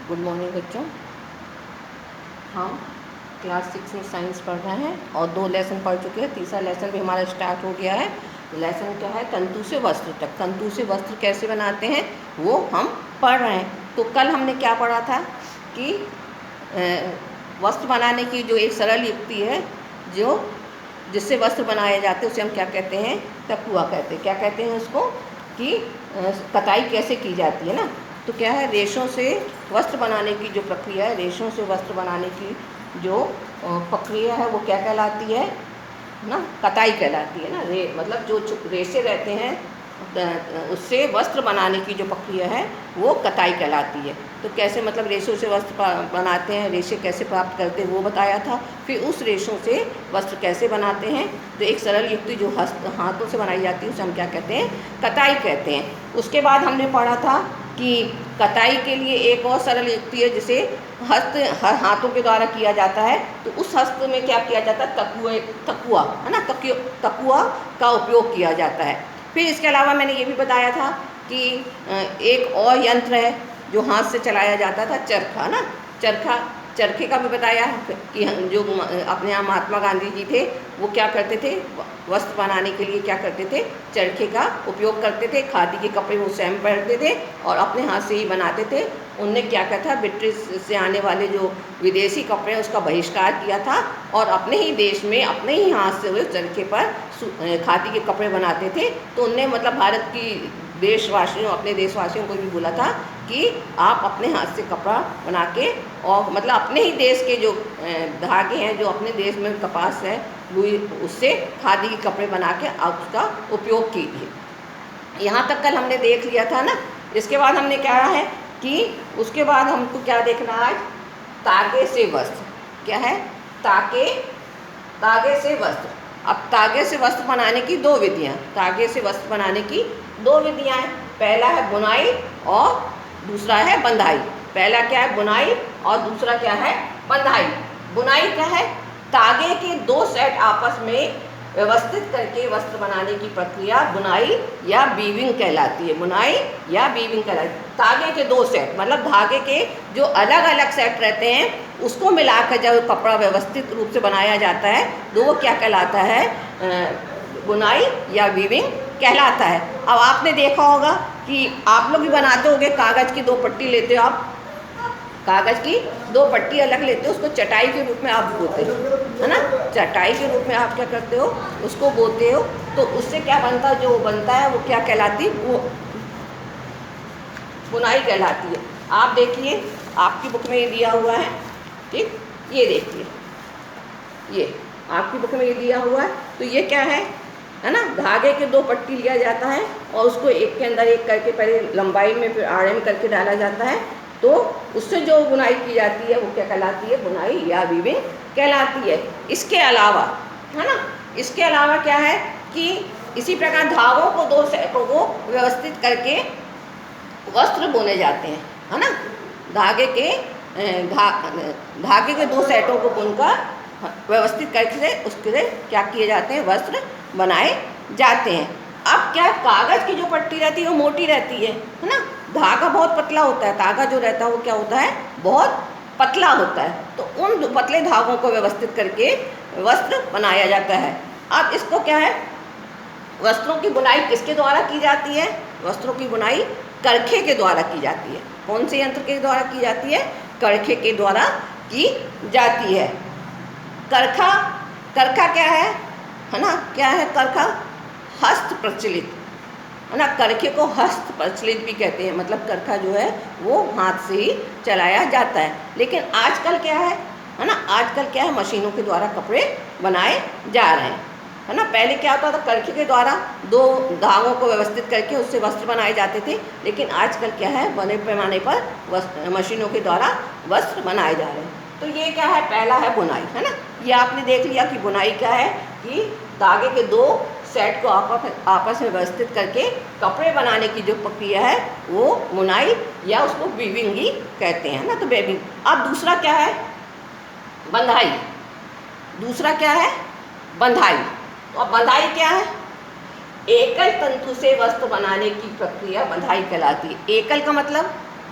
Good morning बच्चों। हम class 6 में साइंस पढ़ रहे हैं और 2 लेसन पढ़ चुके हैं। तीसरा लेसन भी हमारा स्टार्ट हो गया है। लेसन क्या है? तंतु से वस्त्र तक। तंतु से वस्त्र कैसे बनाते हैं वो हम पढ़ रहे हैं। तो कल हमने क्या पढ़ा था कि वस्त्र बनाने की जो एक सरल युक्ति है जो जिससे वस्त्र बनाए जाते हैं उसे हम क्या कहते हैं? तकुआ कहते हैं। क्या कहते हैं उसको? कि कताई कैसे की जाती है ना। तो क्या है, रेशों से वस्त्र बनाने की जो प्रक्रिया है, रेशों से वस्त्र बनाने की जो प्रक्रिया है वो क्या कहलाती है ना? कताई कहलाती है ना। मतलब जो रेशे रहते हैं उससे वस्त्र बनाने की जो प्रक्रिया है वो कताई कहलाती है। तो कैसे, मतलब रेशों से वस्त्र बनाते हैं, रेशे कैसे प्राप्त करते हैं वो बताया था। फिर उस रेशों से वस्त्र कैसे बनाते हैं, तो एक सरल युक्ति जो हाथों से बनाई जाती है उसे हम क्या कहते हैं? कताई कहते हैं। उसके बाद हमने पढ़ा था कि कताई के लिए एक और सरल युक्ति है जिसे हाथों के द्वारा किया जाता है। तो उस हस्त में क्या किया जाता है? तकुआ है ना, तकुआ का उपयोग किया जाता है। फिर इसके अलावा मैंने ये भी बताया था कि एक और यंत्र है जो हाथ से चलाया जाता था, चरखा ना। चरखे का भी बताया कि जो अपने यहाँ महात्मा गांधी जी थे वो क्या करते थे? वस्त्र बनाने के लिए क्या करते थे? चरखे का उपयोग करते थे। खादी के कपड़े वो स्वयं पहनते थे और अपने हाथ से ही बनाते थे। उनने क्या किया था? ब्रिटिश से आने वाले जो विदेशी कपड़े हैं उसका बहिष्कार किया था और अपने ही देश में अपने ही हाथ से वो चरखे पर खादी के कपड़े बनाते थे। तो उनने मतलब भारत की देशवासियों, अपने देशवासियों को भी बोला था कि आप अपने हाथ से कपड़ा बना के, और मतलब अपने ही देश के जो धागे हैं, जो अपने देश में कपास है उससे खादी के कपड़े बना के आप उसका उपयोग कीजिए। यहाँ तक कल हमने देख लिया था ना। इसके बाद हमने क्या है कि उसके बाद हमको क्या देखना है? तागे से वस्त्र। क्या है? तागे से वस्त्र। अब तागे से वस्त्र बनाने की 2 विधियाँ। तागे से वस्त्र बनाने की 2 विधियाँ हैं। पहला है बुनाई और दूसरा है बंधाई। पहला क्या है? बुनाई और दूसरा क्या है? बंधाई। बुनाई क्या है? तागे के 2 सेट आपस में व्यवस्थित करके वस्त्र बनाने की प्रक्रिया बुनाई या वीविंग कहलाती है। बुनाई या वीविंग कहलाती है। तागे के 2 सेट मतलब धागे के जो अलग अलग सेट रहते हैं उसको मिलाकर जब कपड़ा व्यवस्थित रूप से बनाया जाता है तो वो क्या कहलाता है? बुनाई या वीविंग कहलाता है। अब आपने देखा होगा कि आप लोग भी बनाते होंगे, कागज़ की 2 पट्टी लेते हो आप, कागज़ की 2 पट्टी अलग लेते हो, उसको चटाई के रूप में आप बोते हो, है ना। चटाई के रूप में आप क्या करते हो? उसको बोते हो। तो उससे क्या बनता है? जो बनता है वो क्या कहलाती है? वो बुनाई कहलाती है। आप देखिए, आपकी बुक में ये दिया हुआ है, ठीक, ये देखिए, ये आपकी बुक में ये दिया हुआ है। तो ये क्या है ना? धागे के 2 पट्टी लिया जाता है और उसको एक के अंदर एक करके पहले लंबाई में फिर आड़े में करके डाला जाता है। तो उससे जो बुनाई की जाती है वो क्या कहलाती है? बुनाई या वीविंग कहलाती है। इसके अलावा, है ना, इसके अलावा क्या है कि इसी प्रकार धागों को 2 सेटों को व्यवस्थित करके वस्त्र बुने जाते हैं, है ना। धागे के 2 सेटों को बुनकर व्यवस्थित करके उसके क्या किए जाते हैं? वस्त्र बनाए जाते हैं। अब क्या, कागज़ की जो पट्टी रहती है वो मोटी रहती है ना। धागा बहुत पतला होता है। धागा जो रहता है वो क्या होता है? बहुत पतला होता है। तो उन पतले धागों को व्यवस्थित करके वस्त्र बनाया जाता है। अब इसको क्या है? वस्त्रों की बुनाई किसके द्वारा की जाती है? वस्त्रों की बुनाई करखे के द्वारा की जाती है। कौन से यंत्र के द्वारा की जाती है? करखे के द्वारा की जाती है। करखा क्या है ना? क्या है करखा? हस्त प्रचलित, है ना। करखे को हस्त प्रचलित भी कहते हैं। मतलब करखा जो है वो हाथ से ही चलाया जाता है। लेकिन आजकल क्या है ना, आजकल क्या है? मशीनों के द्वारा कपड़े बनाए जा रहे हैं, है ना। पहले क्या होता था? करखे के द्वारा 2 धागों को व्यवस्थित करके उससे वस्त्र बनाए जाते थे। लेकिन आजकल क्या है? बड़े पैमाने पर मशीनों के द्वारा वस्त्र बनाए जा रहे हैं। तो ये क्या है? पहला है बुनाई, है ना। ये आपने देख लिया कि बुनाई क्या है कि धागे के 2 सेट को आपस में व्यवस्थित करके कपड़े बनाने की जो प्रक्रिया है वो बुनाई या उसको वीविंग ही कहते हैं ना। तो वीविंग। अब दूसरा क्या है? बंधाई। दूसरा क्या है? बंधाई। तो अब बंधाई क्या है? एकल तंतु से वस्त्र बनाने की प्रक्रिया बंधाई कहलाती है। एकल का मतलब,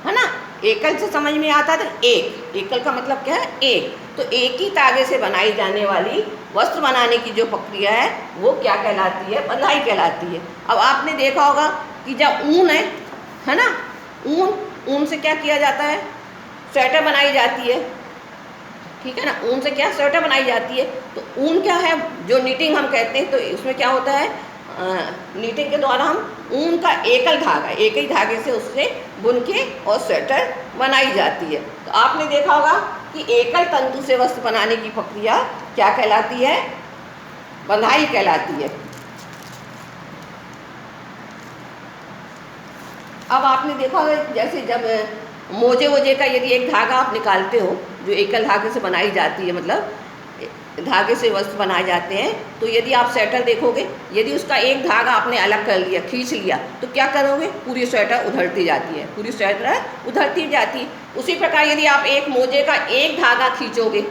है ना, एकल से समझ में आता था एक, एकल का मतलब क्या है एक, तो एक ही धागे से बनाई जाने वाली वस्त्र बनाने की जो प्रक्रिया है वो क्या कहलाती है, बंधाई कहलाती है। अब आपने देखा होगा कि जब ऊन है ना, ऊन से क्या किया जाता है, स्वेटर बनाई जाती है, ठीक है ना, ऊन से क्या स्वेटर बनाई जाती है। तो ऊन क्या है, जो नीटिंग हम कहते हैं, तो इसमें क्या होता है, नीटिंग के द्वारा हम ऊन का एकल धागा, एक ही धागे से उससे बुन के और स्वेटर बनाई जाती है। तो आपने देखा होगा कि एकल तंतु से वस्त्र बनाने की प्रक्रिया क्या कहलाती है, बंधाई कहलाती है। अब आपने देखा होगा जैसे जब मोजे का यदि एक धागा आप निकालते हो जो एकल धागे से बनाई जाती है, मतलब धागे से वस्त्र बनाए जाते हैं, तो यदि आप स्वेटर देखोगे, यदि उसका एक धागा आपने अलग कर लिया, खींच लिया, तो क्या करोगे, पूरी स्वेटर उधड़ती जाती है, पूरी स्वेटर उधड़ती जाती है। उसी प्रकार यदि आप एक मोजे का एक धागा खींचोगे,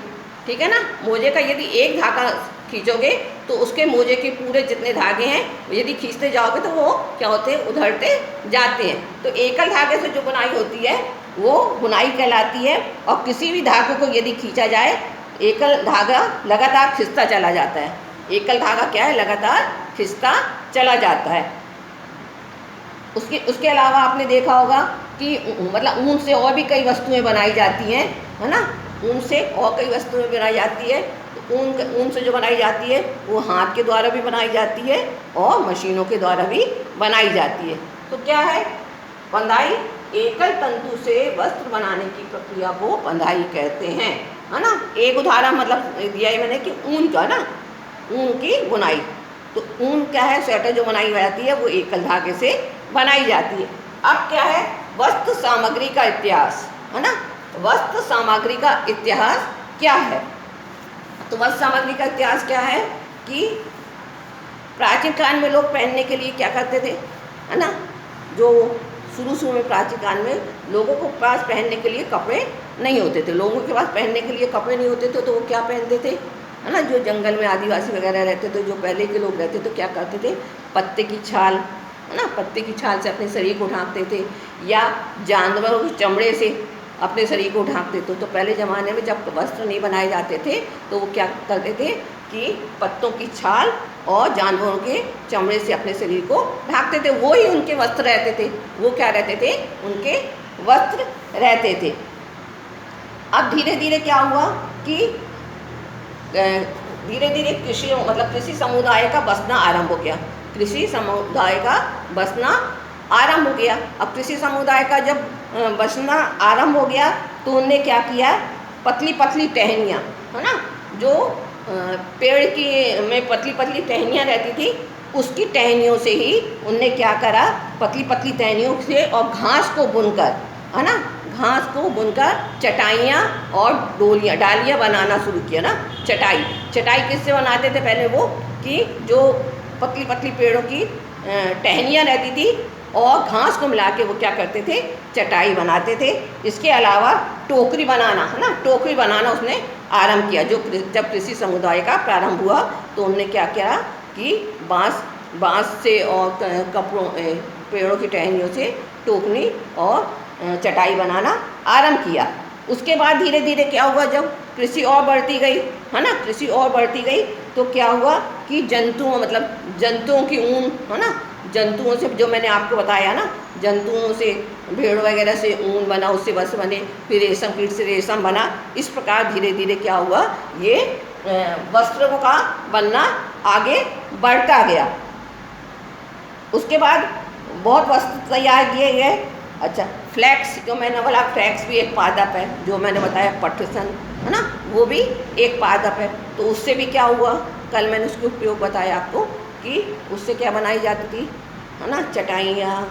ठीक है ना, मोजे का यदि एक धागा खींचोगे तो उसके मोजे के पूरे जितने धागे हैं यदि खींचते जाओगे तो वो क्या होते हैं, उधड़ते जाते हैं। तो एकल धागे से जो बुनाई होती है वो बुनाई कहलाती है। और किसी भी धागे को यदि खींचा जाए, एकल धागा लगातार खिंचता चला जाता है, एकल धागा क्या है, लगातार खिंचता चला जाता है। उसके अलावा आपने देखा होगा कि मतलब ऊन से और भी कई वस्तुएं बनाई जाती हैं, है ना, ऊन से और कई वस्तुएं बनाई जाती है। ऊन से जो बनाई जाती है वो हाथ के द्वारा भी बनाई जाती है और मशीनों के द्वारा भी बनाई जाती है। तो क्या है, बंधाई, एकल तंतु से वस्त्र बनाने की प्रक्रिया को बंधाई कहते हैं, है ना। एक उदाहरण मतलब दिया है मैंने कि ऊन का ना, ऊन की बुनाई। तो ऊन क्या है, स्वेटर जो बनाई जाती है वो एकल धागे से बनाई जाती है। अब क्या है, वस्त्र सामग्री का इतिहास, है ना, वस्त्र सामग्री का इतिहास क्या है। तो वस्त्र सामग्री का इतिहास क्या है कि प्राचीन काल में लोग पहनने के लिए क्या करते थे, है ना, जो शुरू में प्राचीन काल में लोगों को पास पहनने के लिए कपड़े नहीं होते थे, लोगों के पास पहनने के लिए कपड़े नहीं होते थे, तो वो क्या पहनते थे, है ना, जो जंगल में आदिवासी वगैरह रहते थे, जो पहले के लोग रहते, तो क्या करते थे, पत्ते की छाल, है ना, पत्ते की छाल से अपने शरीर को ढांकते थे, या जानवरों के चमड़े से अपने शरीर को ढांकते थे। तो पहले ज़माने में जब वस्त्र नहीं बनाए जाते थे तो वो क्या करते थे कि पत्तों की छाल और जानवरों के चमड़े से अपने शरीर को ढांकते थे, वो ही उनके वस्त्र रहते थे, वो क्या रहते थे, उनके वस्त्र रहते थे। अब धीरे धीरे क्या हुआ कि धीरे धीरे कृषि समुदाय का बसना आरंभ हो गया, कृषि समुदाय का बसना आरंभ हो गया। अब कृषि समुदाय का जब बसना आरंभ हो गया तो उनने क्या किया, पतली पतली टहनियाँ, है ना, जो पेड़ की में पतली पतली टहनियाँ रहती थी, उसकी टहनियों से ही उनने क्या करा, पतली पतली टहनियों से और घास को बुनकर, है ना, घास को बुनकर चटाइयाँ और डालियाँ बनाना शुरू किया ना। चटाई किससे बनाते थे पहले वो, कि जो पतली पतली पेड़ों की टहनियाँ रहती थी और घास को मिला के वो क्या करते थे, चटाई बनाते थे। इसके अलावा टोकरी बनाना, है ना, टोकरी बनाना उसने आरंभ किया। जब कृषि समुदाय का प्रारंभ हुआ तो उन्होंने क्या किया कि बांस से और पेड़ों की टहनियों से टोकरी और चटाई बनाना आरंभ किया। उसके बाद धीरे धीरे क्या हुआ, जब कृषि और बढ़ती गई, है ना, कृषि और बढ़ती गई तो क्या हुआ कि जंतुओं की ऊन, है ना, जंतुओं से, जो मैंने आपको बताया ना, जंतुओं से, भेड़ वगैरह से ऊन बना, उससे वस्त्र बने, फिर रेशम कीट से रेशम बना। इस प्रकार धीरे धीरे क्या हुआ, ये वस्त्रों का बनना आगे बढ़ता गया। उसके बाद बहुत वस्त्र तैयार किए गए। अच्छा, फ्लैक्स, जो मैंने बोला फ्लैक्स भी एक पादप है, जो मैंने बताया पटसन, है ना, वो भी एक पादप है। तो उससे भी क्या हुआ, कल मैंने उसके उपयोग बताया आपको कि उससे क्या बनाई जाती थी, है ना, चटाइयाँ,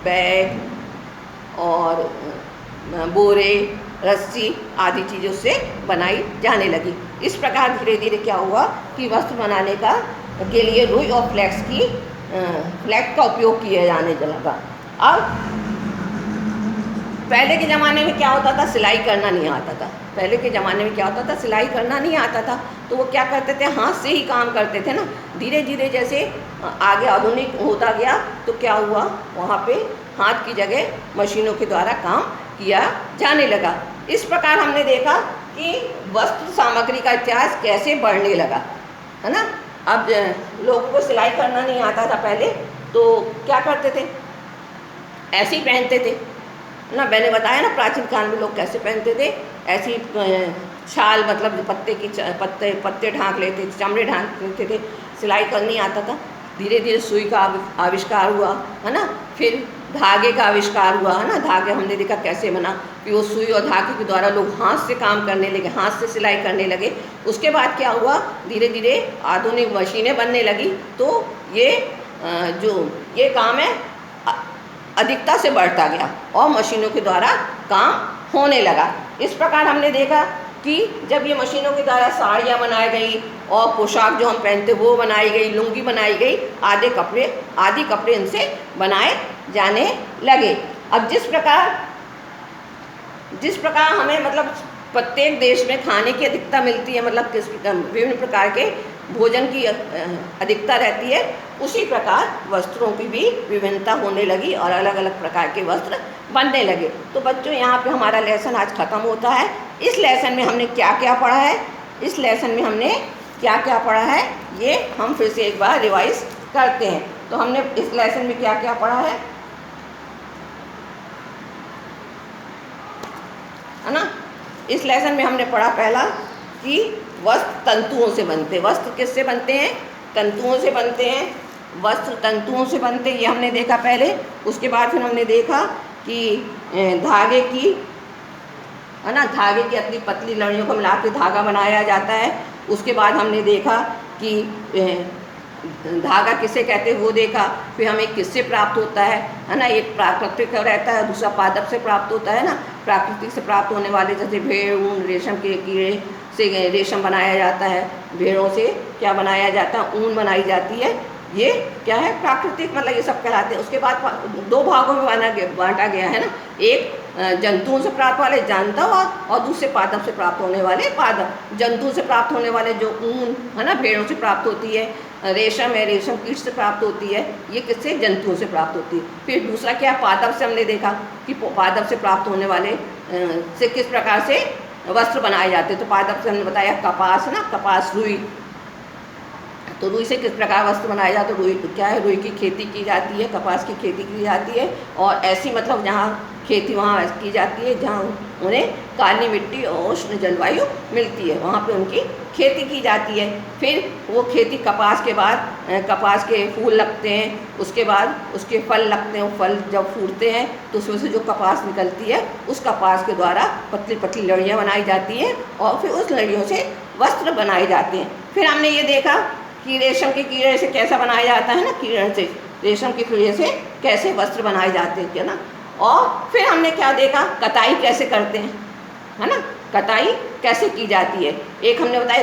बैग और बोरे, रस्सी आदि चीज़ों से बनाई जाने लगी। इस प्रकार धीरे धीरे क्या हुआ कि वस्त्र बनाने के लिए रुई और फ्लैक्स का उपयोग किया जाने लगा। अब पहले के ज़माने में क्या होता था, सिलाई करना नहीं आता था। पहले के ज़माने में क्या होता था, सिलाई करना नहीं आता था, तो वो क्या करते थे, हाथ से ही काम करते थे ना। धीरे धीरे जैसे आगे आधुनिक होता गया तो क्या हुआ, वहाँ पे हाथ की जगह मशीनों के द्वारा काम किया जाने लगा। इस प्रकार हमने देखा कि वस्त्र सामग्री का इतिहास कैसे बढ़ने लगा, है ना। अब लोगों को सिलाई करना नहीं आता था पहले, तो क्या करते थे, ऐसे ही पहनते थे ना। मैंने बताया ना प्राचीन काल में लोग कैसे पहनते थे, ऐसी शाल, मतलब पत्ते ढांक लेते थे, चमड़े ढांक लेते थे, सिलाई करनी नहीं आता था। धीरे धीरे सुई का आविष्कार हुआ, है ना। फिर धागे का आविष्कार हुआ, है ना। धागे हमने देखा कैसे बना, कि वो सुई और धागे के द्वारा लोग हाथ से काम करने लगे, हाथ से सिलाई करने लगे। उसके बाद क्या हुआ, धीरे धीरे आधुनिक मशीनें बनने लगी, तो ये जो ये काम है अधिकता से बढ़ता गया और मशीनों के द्वारा काम होने लगा। इस प्रकार हमने देखा कि जब ये मशीनों के द्वारा साड़ियाँ बनाई गई और पोशाक जो हम पहनते वो बनाई गई, लुंगी बनाई गई, आदि कपड़े इनसे बनाए जाने लगे। अब जिस प्रकार हमें मतलब प्रत्येक देश में खाने की अधिकता मिलती है, मतलब विभिन्न प्रकार के भोजन की अधिकता रहती है, उसी प्रकार वस्त्रों की भी विभिन्नता होने लगी और अलग अलग प्रकार के वस्त्र बनने लगे। तो बच्चों, यहाँ पे हमारा लेसन आज ख़त्म होता है। इस लेसन में हमने क्या क्या पढ़ा है, ये हम फिर से एक बार रिवाइज करते हैं। तो हमने इस लेसन में क्या क्या पढ़ा है ना। इस लेसन में हमने पढ़ा पहला कि वस्त्र तंतुओं से बनते। वस्त्र किससे बनते हैं, तंतुओं से बनते हैं। वस्त्र तंतुओं से बनते, ये हमने देखा पहले। उसके बाद फिर हमने देखा कि धागे की, है ना, धागे की अतली पतली लड़ियों को मिला के धागा बनाया जाता है। उसके बाद हमने देखा कि धागा किसे कहते हैं वो देखा। फिर हमें किससे प्राप्त होता है ना। एक प्राकृतिक रहता है, दूसरा पादप से प्राप्त होता है ना। प्राकृतिक से प्राप्त होने वाले जैसे भेड़, ऊन, रेशम के कीड़े से रेशम बनाया जाता है। भेड़ों से क्या बनाया जाता है, ऊन बनाई जाती है। ये क्या है, प्राकृतिक, मतलब ये सब कहलाते हैं। उसके बाद दो भागों में बांटा गया है ना। एक जंतुओं से प्राप्त वाले जंतव और दूसरे पादप से प्राप्त होने वाले पादप। जंतुओं से प्राप्त होने वाले जो ऊन है ना, भेड़ों से प्राप्त होती है। रेशम है, रेशम कीट से प्राप्त होती है। ये किससे, जंतुओं से प्राप्त होती है। फिर दूसरा क्या, पादप से हमने देखा कि पादप से प्राप्त होने वाले से किस प्रकार से वस्त्र बनाए जाते हैं। तो पादप से हमने बताया कपास ना, कपास, रुई। तो रुई से किस प्रकार वस्त्र बनाया जाता है, रुई क्या है, रुई की खेती की जाती है, कपास की खेती की जाती है। और ऐसी मतलब जहाँ खेती वहाँ की जाती है जहाँ उन्हें काली मिट्टी और उष्ण जलवायु मिलती है, वहाँ पे उनकी खेती की जाती है। फिर वो खेती कपास के बाद कपास के फूल लगते हैं, उसके बाद उसके फल लगते हैं। फल जब फूटते हैं तो उसमें से जो कपास निकलती है, उस कपास के द्वारा पतली पतली लड़ियाँ बनाई जाती हैं और फिर उस लड़ियों से वस्त्र बनाए जाते हैं। फिर हमने ये देखा कि रेशम के कीड़े से कैसा बनाया जाता है ना, कीड़े से, रेशम के कीड़े से कैसे वस्त्र बनाए जाते हैं, क्या ना। और फिर हमने क्या देखा, कताई कैसे करते हैं, है ना, कताई कैसे की जाती है। एक हमने बताया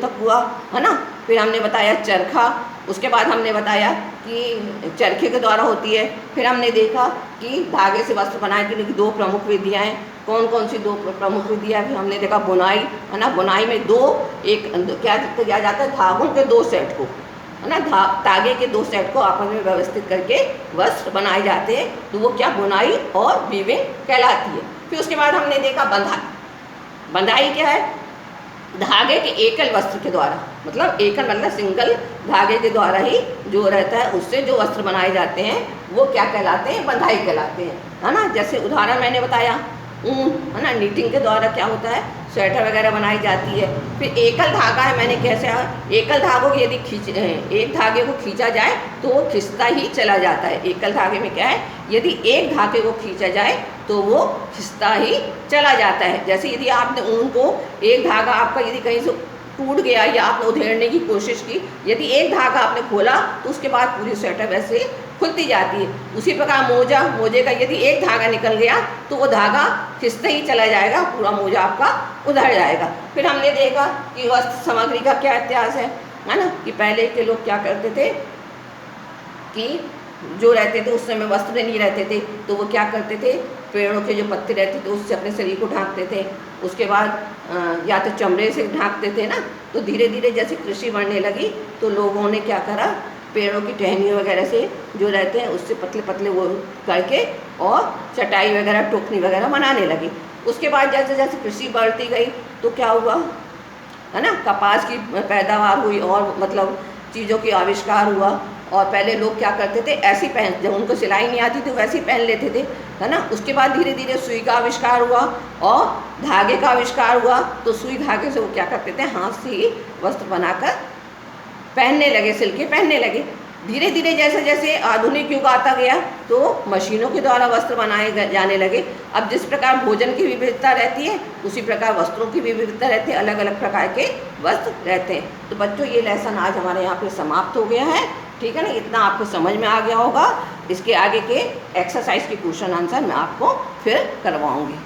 तकुआ, है ना। फिर हमने बताया चरखा। उसके बाद हमने बताया कि चरखे के द्वारा होती है। फिर हमने देखा कि धागे से वस्त्र बनाने की दो प्रमुख विधियाँ हैं। कौन कौन सी दो प्रमुख विधियाँ। फिर हमने देखा बुनाई, है ना। बुनाई में क्या किया जाता है, धागों के दो सेट को, है ना, धागे के दो सेट को आपस में व्यवस्थित करके वस्त्र बनाए जाते हैं। तो वो क्या, बुनाई और वीविंग कहलाती है। फिर उसके बाद हमने देखा बंधाई। बंधाई क्या है, धागे के एकल वस्त्र के द्वारा, मतलब एकल मतलब सिंगल धागे के द्वारा ही जो रहता है उससे जो वस्त्र बनाए जाते हैं वो क्या कहलाते हैं, बंधाई कहलाते हैं, है ना। जैसे उदाहरण मैंने बताया ऊन, है ना, नीटिंग के द्वारा क्या होता है, स्वेटर वगैरह बनाई जाती है। फिर एकल धागा है, मैंने कैसे, एकल धागों की यदि एक धागे को खींचा जाए तो वो खिंचता ही चला जाता है। एकल धागे में क्या है, यदि एक धागे को खींचा जाए तो वो खिंचता ही चला जाता है। जैसे यदि आपने ऊन को, एक धागा आपका यदि कहीं से टूट गया या आपने उधेड़ने की कोशिश की, यदि एक धागा आपने खोला तो उसके बाद पूरी स्वेटर वैसे खुलती जाती है। उसी प्रकार मोजे का यदि एक धागा निकल गया तो वो धागा खिंचते ही चला जाएगा, पूरा मोजा आपका उधड़ जाएगा। फिर हमने देखा कि वस्त्र सामग्री का क्या इतिहास है ना, कि पहले के लोग क्या करते थे कि जो रहते थे उस समय वस्त्र नहीं रहते थे, तो वो क्या करते थे पेड़ों के जो पत्ते रहते थे उससे अपने शरीर को ढांकते थे। उसके बाद या तो चमड़े से ढांकते थे ना। तो धीरे धीरे जैसे कृषि बढ़ने लगी तो लोगों ने क्या करा, पेड़ों की टहनियों वगैरह से जो रहते हैं उससे पतले पतले वो करके और चटाई वगैरह टोकनी वगैरह बनाने लगी। उसके बाद जैसे जैसे कृषि बढ़ती गई तो क्या हुआ, है ना, कपास की पैदावार हुई और मतलब चीज़ों की आविष्कार हुआ। और पहले लोग क्या करते थे, ऐसी पहन, जब उनको सिलाई नहीं आती थी वैसे ही पहन लेते थे, है ना। उसके बाद धीरे धीरे सुई का आविष्कार हुआ और धागे का आविष्कार हुआ। तो सुई धागे से वो क्या करते थे, हाथ से ही वस्त्र बनाकर पहनने लगे, सिल के पहनने लगे। धीरे धीरे जैसे जैसे आधुनिक युग आता गया तो मशीनों के द्वारा वस्त्र बनाए जाने लगे। अब जिस प्रकार भोजन की विविधता रहती है उसी प्रकार वस्त्रों की भी विविधता रहती है, अलग अलग प्रकार के वस्त्र रहते हैं। तो बच्चों ये लेसन आज हमारे यहाँ पे समाप्त हो गया है, ठीक है ना। इतना आपको समझ में आ गया होगा। इसके आगे के एक्सरसाइज के क्वेश्चन आंसर मैं आपको फिर करवाऊँगी।